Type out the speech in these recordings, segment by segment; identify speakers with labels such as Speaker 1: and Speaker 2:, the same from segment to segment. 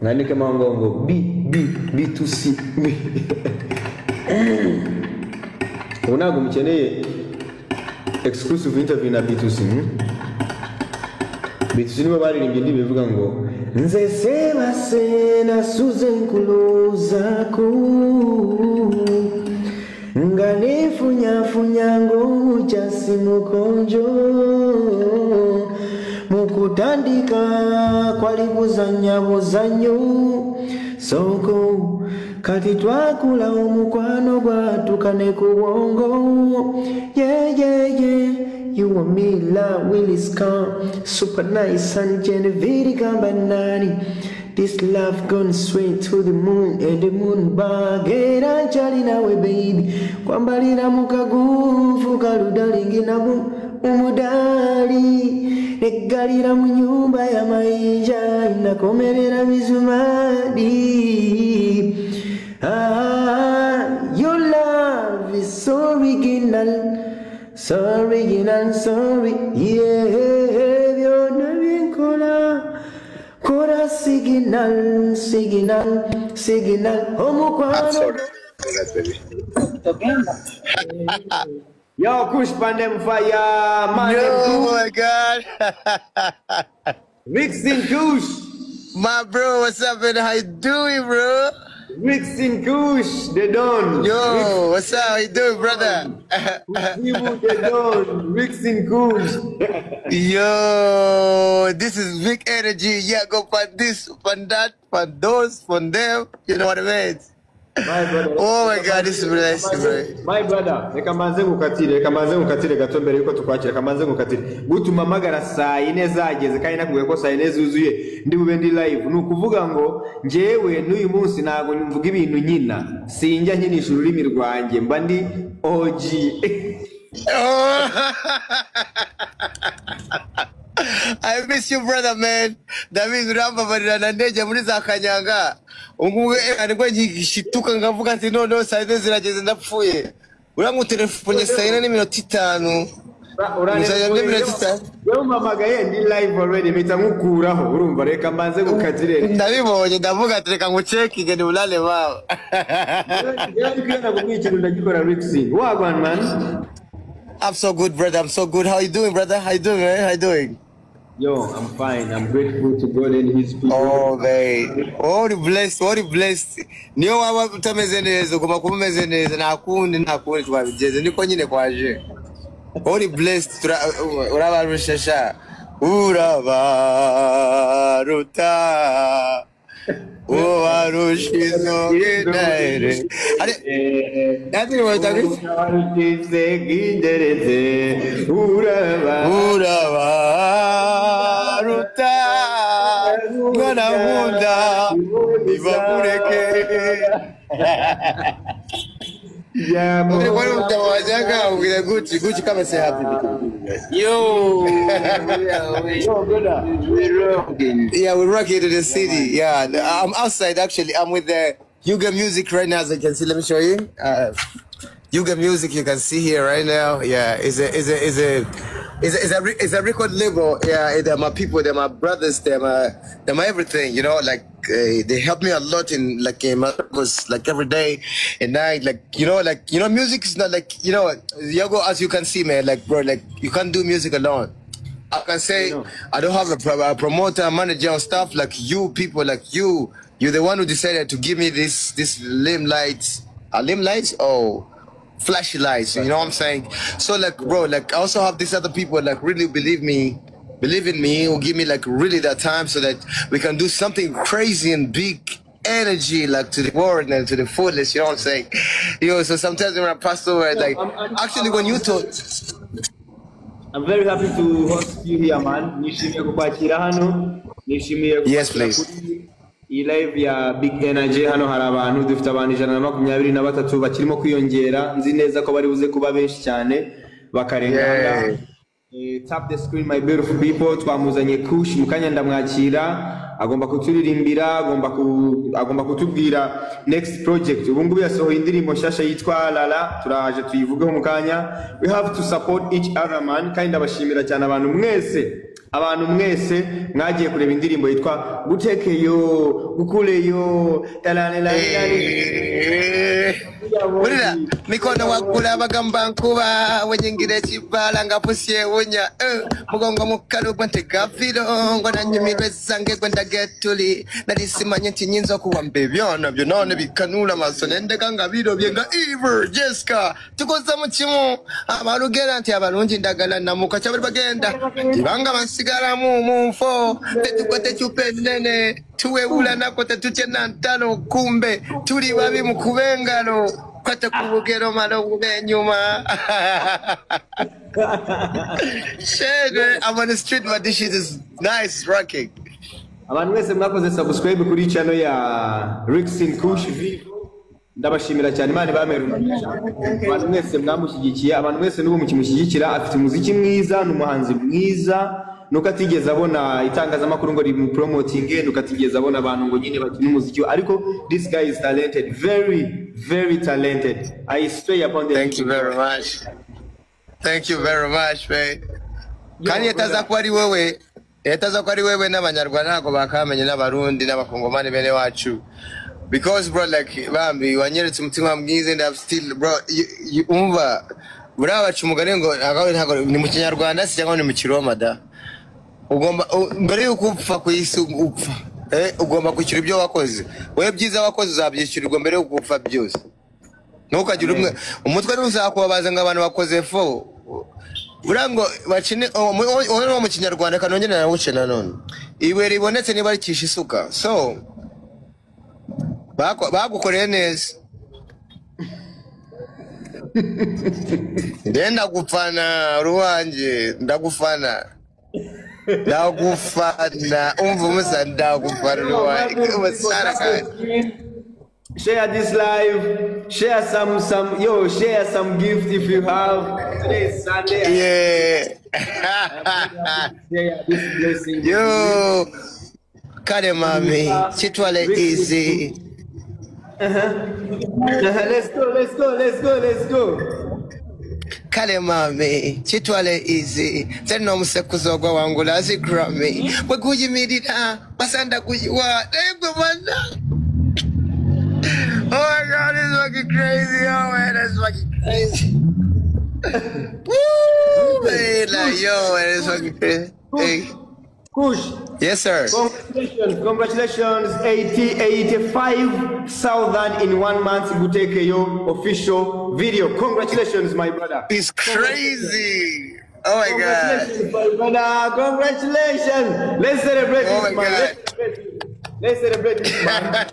Speaker 1: Mwandike mangongo B2C. Unago mcheneye exclusive interview na B2C. B2C nibo baririmbye ndi bivuga ngo nze seba sena suze nkuluza ku ngalifunya ngo chasi mukonjo mukutandika kwalibuzanya buzanyo soko kati twakula omukwano gwatukane ku bwongo yeah you and me love Willie Scott super nice and Genevieve Gambanani. This love gone straight to the moon and the moon bagera chali nawe baby kwambalira mukagufu kaludalingi na umudali negalira mu nyumba ya maisha inakomerera misumari. Your love is so original, sorry, yeah, you're not cola, cola signal,
Speaker 2: I'm sorry.
Speaker 1: Yo, Kush Pandem Fire, man.
Speaker 2: Oh my God.
Speaker 1: Vixen Kush.
Speaker 2: My bro, what's up, man? How you doing, bro?
Speaker 1: Vixen Kush, the Don.
Speaker 2: Yo, what's up? How you doing, brother?
Speaker 1: The Don, Vixen Kush.
Speaker 2: Yo, this is big energy. Yeah, go for this, for that, for those, for them. You know what I mean?
Speaker 1: My brother.
Speaker 2: Oh my God, this is nice, bro.
Speaker 1: My brother, reka mbanze ngukatire gato mbere yuko tukwakira, reka mbanze ngukatire. Gutuma magara saa 4 zageze kandi nakubwiye ko saa 4 zuzuye ndi bube ndi live. Nukuvuga ngo njewe n'uyu munsi nago mvuga ibintu nyina. Sinjya nkinisha ururimi rwanjye mba ndi OG.
Speaker 2: Oh. I miss you, brother, man. That means Ramba Varana Neja Muriza Kanyanga. And when she took and Gavukan, no, silence in the foyer. Uramu telefone sayina ni minota 5.
Speaker 1: Yo mama gaye ndi live already mitamukuraho urumva reka mbanze gukatire.
Speaker 2: Ndabibonye ndavuga ati reka ngucheki ngene ulale bawo.
Speaker 1: Yari kwenda kumwikintu ndagikora Rixin. Wagwan man.
Speaker 2: I'm so good, brother. I'm so good. How you doing, brother? How you doing, man? How you doing?
Speaker 1: Yo, I'm fine. I'm grateful to God and His people.
Speaker 2: Oh, man. What a blessed. Niyo waba utameze neza, kuma kumeze neza, nakundi twabigeze. Niko nyine kwaje. What a blessed. Urabarushasha. Urabaruta. Uwarushizo ginaire. Nati watagize.
Speaker 1: Uwarushize gidereze.
Speaker 2: Urabaruta. Mwana munda. Nibamureke.
Speaker 1: Yeah, man.
Speaker 2: Gucci, come and say happy.
Speaker 1: Yo, brother.
Speaker 2: Yeah, we're rocking to the city. Yeah, I'm outside actually. I'm with the Yuga Music right now, as you can see. Let me show you. Yuga Music, you can see here right now. Yeah, it's a record label. Yeah, they're my people, they're my brothers, they're my everything. You know, like they help me a lot in like my purpose, like every day and night. Like music is not like Yago, as you can see, man. Like bro, like you can't do music alone. I can say I don't have a promoter, manager, and stuff. Like you people, like you're the one who decided to give me this limelights. Limelights? Oh. Flashy lights, you know what I'm saying? So like bro, like I also have these other people like really believe in me, who give me like really that time so that we can do something crazy and big energy like to the world and to the fullest, you know what I'm saying? So sometimes when I pass over, like actually when you talk,
Speaker 1: I'm very happy to host you here, man. Nishimiye kukwakira hano.
Speaker 2: Yes, please.
Speaker 1: Iyi live ya Big Energy hano hari abantu dufite abantu 123 bakirimo kwiyongera nzi neza ko bari buze kuba benshi cyane bakarengana. Tap the screen my beautiful people. Twamuzanye Kush mukanya ndamwakira agomba kuturirimbira agomba kutubwira next project. Ubu ngubu yasohoye indirimbo shasha yitwa Lala turaje tuyivugeho mukanya. We have to support each other man. Kandi abashimira cyane abantu mwese abantu mwese mwagiye kureba indirimbo yitwa gutekeyo gukuleyo
Speaker 2: Burira mikono wakula bagamba nkuba wenyingire kibala ngapusie wonya mugongo mukalu gwante gaviro ngo nanyumirwe zange gwenda getuli nalisimanye ntinyinzo kuwa mbebyona byo none bikanula maso nende kanga biro byenga Ever Jessica tukoza mu kimu abarugera nti abalungi ndagala namuka cyabari bagenda ibanga bansigara mu mufo tetukote chupenene tuwe ulana kote tuchena ntano kumbe tuli babi mukubengalo kwata kubugero malo nyuma shit I'm on the street but this shit is nice rocking
Speaker 1: abantu wese mwakoze subscribe kuri channel ya Rixin Kush Vivo ndabashimira cyane Imana bamerungisha abantu mwese mwamushyigikiye abantu mwese n'ubu mukimushyigikira afite umuziki mwiza n'umuhanzi mwiza nuko atigeze abona itangazamakuru ngo rimu promoting nuko atigeze abona abantu ngo nyine bakina umuziki ariko this guy is talented very talented I swear upon the
Speaker 2: thank you very much man kandi yataza ko ari wewe n'abanyarwanda nako bakamenye n'abarundi n'abakongomani bene wacu because bro like bambi wanyeretse umutima mwiza and I'm still bro you umva burabacu umugani ngo ntago ni mu kinyarwanda si cyangwa ni mu kiroma da ugomba mbere yuko upfa ku isi upfa ugomba kwishyura ibyo wakoze wewe byiza wakoze uzabyishyurirwa mbere yuko upfa byose ntukagire umwe umutwe n'uzakubabaza ngo abantu bakoze fo burango bacine wo mu kinyarwanda kanongene na wuce nanone iwe ribonetse niba rikisha isuka so bagukoreye neza ndenda gupfana ruwanje ndagufana umva umusa ndagufana ruwanje ubasara kandi
Speaker 1: share this live share some gift if you have today is Sunday
Speaker 2: share this blessing yo kare mami chitwale easy
Speaker 1: let's go
Speaker 2: kale mami chitwale easy zeno musekuzogwa wangu lazi Grammy we kuyimirira basanda kuyiwa ego bana oh my god it's fucking crazy oh man that's fucking crazy woo man like yo man it's fucking crazy hey
Speaker 1: Kush.
Speaker 2: Yes, sir.
Speaker 1: Congratulations. 85,000 in 1 month. Gutekeyo official video. Congratulations, my brother.
Speaker 2: It's crazy. Oh my God.
Speaker 1: Congratulations, my brother. Congratulations. Let's celebrate this man. Let's celebrate this man.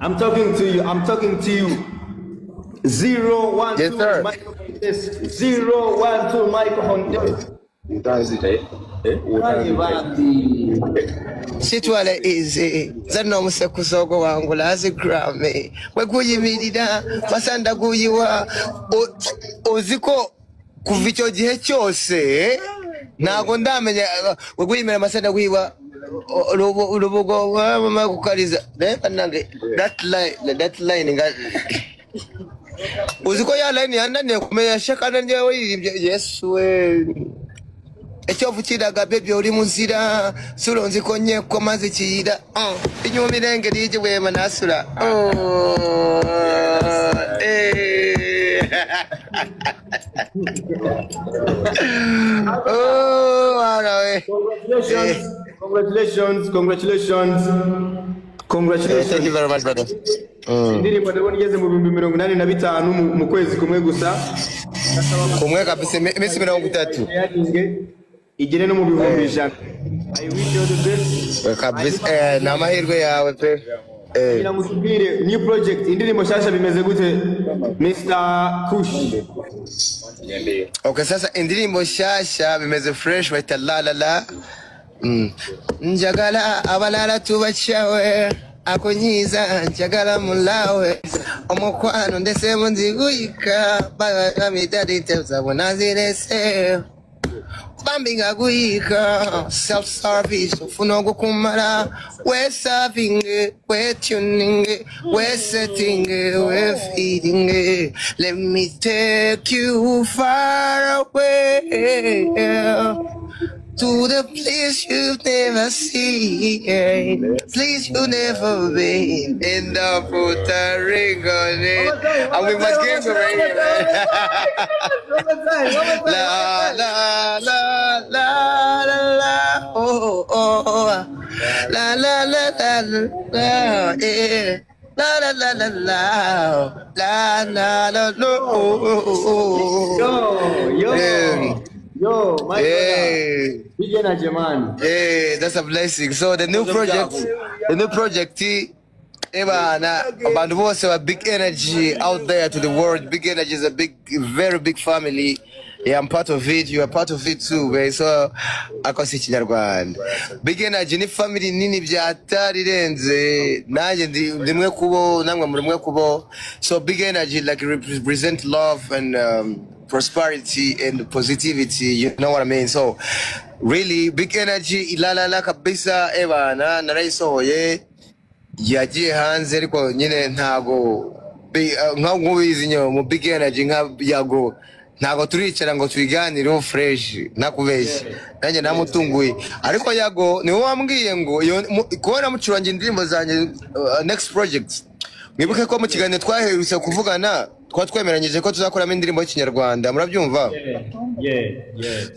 Speaker 1: I'm talking to you. 012
Speaker 2: yes, sir.
Speaker 1: microphone test. 012 microphone test.
Speaker 2: Chitwale easy zano musekuzogo wangu lazi Grammy we kuyimirira basanda kuyiwa uziko kuva icyo gihe cyose ntago ndamenya we kuyimira masanda kuyiwa urubugo mama kukariza nange that line uziko ya line yanane kumenya shakana njewe Yesu we ecyovu kiraga baby uri muzira suronzi konye ko maze kiyira inyuma mirenge rije we manasura
Speaker 1: Congratulations.
Speaker 2: Thank you very much, brother.
Speaker 1: Indirimbo ndabona igeze mu 285 mu kwezi kumwe gusa.
Speaker 2: Kumwe kabisa iminsi 30.
Speaker 1: Igere no mu 100. I wish you the best.
Speaker 2: Kabisa na mahirwe yawe pe.
Speaker 1: Ina musubire new project indirimbo shasha bimeze gute Mr. Kush?
Speaker 2: Okay, sasa indirimbo shasha bimeze fresh baita la njagala abalala tubachawe akonyiza njagala mulawe omukwano ndese munziguyika bagamita details abonazirese bambinga guhika self-service ufuna gukumara we serving we tuning we setting we feeding let me take you far away to the place you've never seen, place you've never been, and I put a ring on it. And we must get right here, man. La la la la la la, oh oh, la la la la la, yeah. La la la la la, la la la
Speaker 1: Yo. Yo, my brother. Big energy, man.
Speaker 2: Yeah, that's a blessing. So the new project, about was a big energy out there to the world. Big energy is a very big family. Yeah, I'm part of it. You are part of it too, man. So I can see Chinyarwanda. Big energy ni family nini byatari renze. Naje ndimwe kubo, namwe murimwe kubo. So big energy like represent love and prosperity and positivity, you know what I mean? So really big energy ilalala kabisa ebana naraisohoye yagiye hanze ariko nyine ntago nkubizi nyo mu big energy nka yago ntago turicara ngo twiganire fresh nakubeshye nanjye namutunguye ariko yago niwe wambwiye ngo kubona mucurangira indirimbo zanjye next project mwibuke ko mu kiganiro twaherutse kuvugana twemeranyije ko tuzakoramo indirimbo y'Ikinyarwanda murabyumva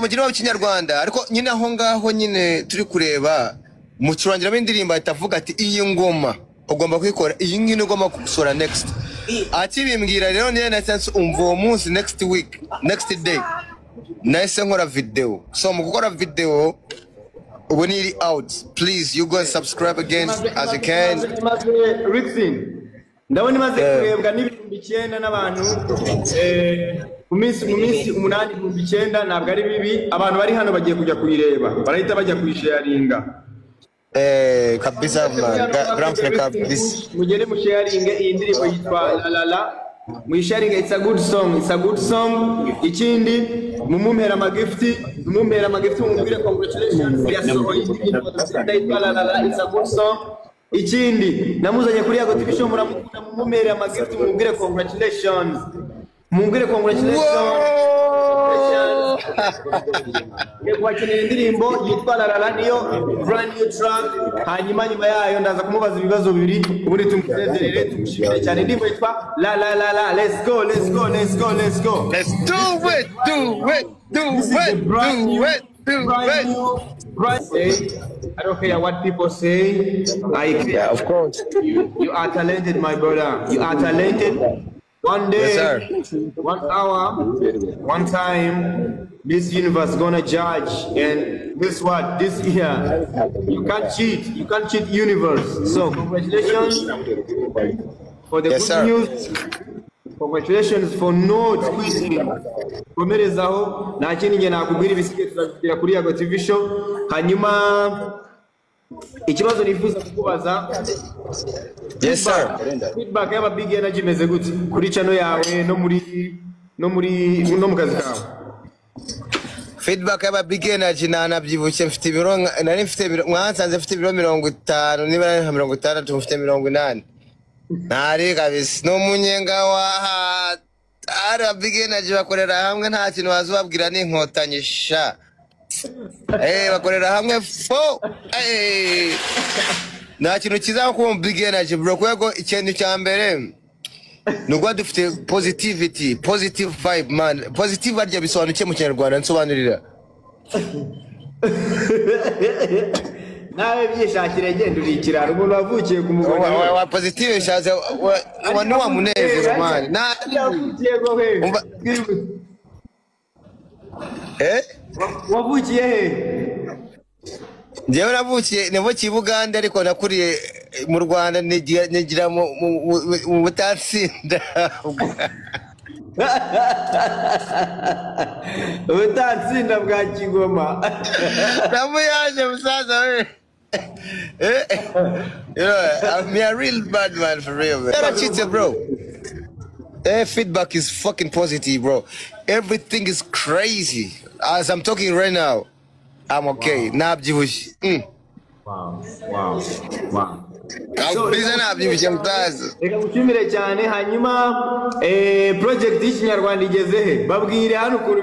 Speaker 2: mugire w'Ikinyarwanda ariko nyine aho ngaho nyine turi kureba mucurangiramo indirimbo itavuga ati iyi ngoma ugomba kwikora iyi ngino ugomba gusora next akibimbwira rero niyo na sense umva uwo munsi next day nahise nkora video so mu gukora video ubu ni out please you go and subscribe again as you can
Speaker 1: ndabona imaze kurebwa n'ibihumbi 9 n'abantu mu minsi 8 ibihumbi 9 ntabwo ari bibi abantu bari hano bagiye kujya kuyireba barahita bajya kuyisharinga
Speaker 2: kabisa grand frère kabisa
Speaker 1: mugere mu sharing iyi ndirimbo yitwa la la la mu sharing it's a good song ikindi mumumpera amagifti mumubwire congratulations yasohoye indirimbo yitwa la la la it's a good song ikindi namuzanye kuri yago TV show muramukunda mumumere amagifti mumubwire congratulations Yekwakira indirimbo yitwa la la la niyo brand new track hanyuma nyuma yayo ndaza kumubaza ibibazo bibiri ubundi tumuzezerere tumushimire cyane indirimbo yitwa la la la la let's go
Speaker 2: let's do it
Speaker 1: I don't care what people say. I care.
Speaker 2: Yeah, of course.
Speaker 1: You are talented, my brother. You are talented. One day,
Speaker 2: yes,
Speaker 1: 1 hour, one time, this universe gonna judge. And guess what? This year, you can't cheat. You can't cheat universe. So congratulations for the good news. Congratulations for not quitting. Komerezaho nta kindi nge nakubwira ibisigaye tuzabikira kuri Yago TV show. Hanyuma ikibazo nifuza kukubaza.
Speaker 2: Yes sir.
Speaker 1: Feedback y'aba big energy meze gute kuri channel yawe no mu kazi kawe?
Speaker 2: Feedback y'aba big energy nanabyibushye mfite ibiro nari mfite mwansanze mfite ibiro 50 niba ari 60 mfite 80. Nari kabisa no munyenga wa ara big energy bakorera hamwe nta kintu bazubabwira n'inkotanyisha bakorera hamwe fo nta kintu kiza ku big energy bro kwego ikintu cya mbere nubwo dufite positive vibe man positive arya bisobanukiye mu Kinyarwanda nsobanurira
Speaker 1: nawe byishakire genda uri ikiraro umuntu wavukiye ku mugore
Speaker 2: wa positive shaza wa no munezero man na
Speaker 1: wavukiye go he wavukiye he
Speaker 2: Njyewe navukiye navukiye Buganda ariko nakuriye mu Rwanda nigira mu Butatsinda
Speaker 1: Butatsinda bwa Kigoma
Speaker 2: namuyaje musaza we you know I'm a real bad man for real man. Never cheated bro feedback is fucking positive, bro. Everything is crazy. As I'm talking right now, I'm okay. Nabjibush.
Speaker 1: Wow.
Speaker 2: Kabisa nabjibush mtazi.
Speaker 1: Reka gushimire cyane hanyuma project y'ikinyarwanda igeze he babwire hano ukuntu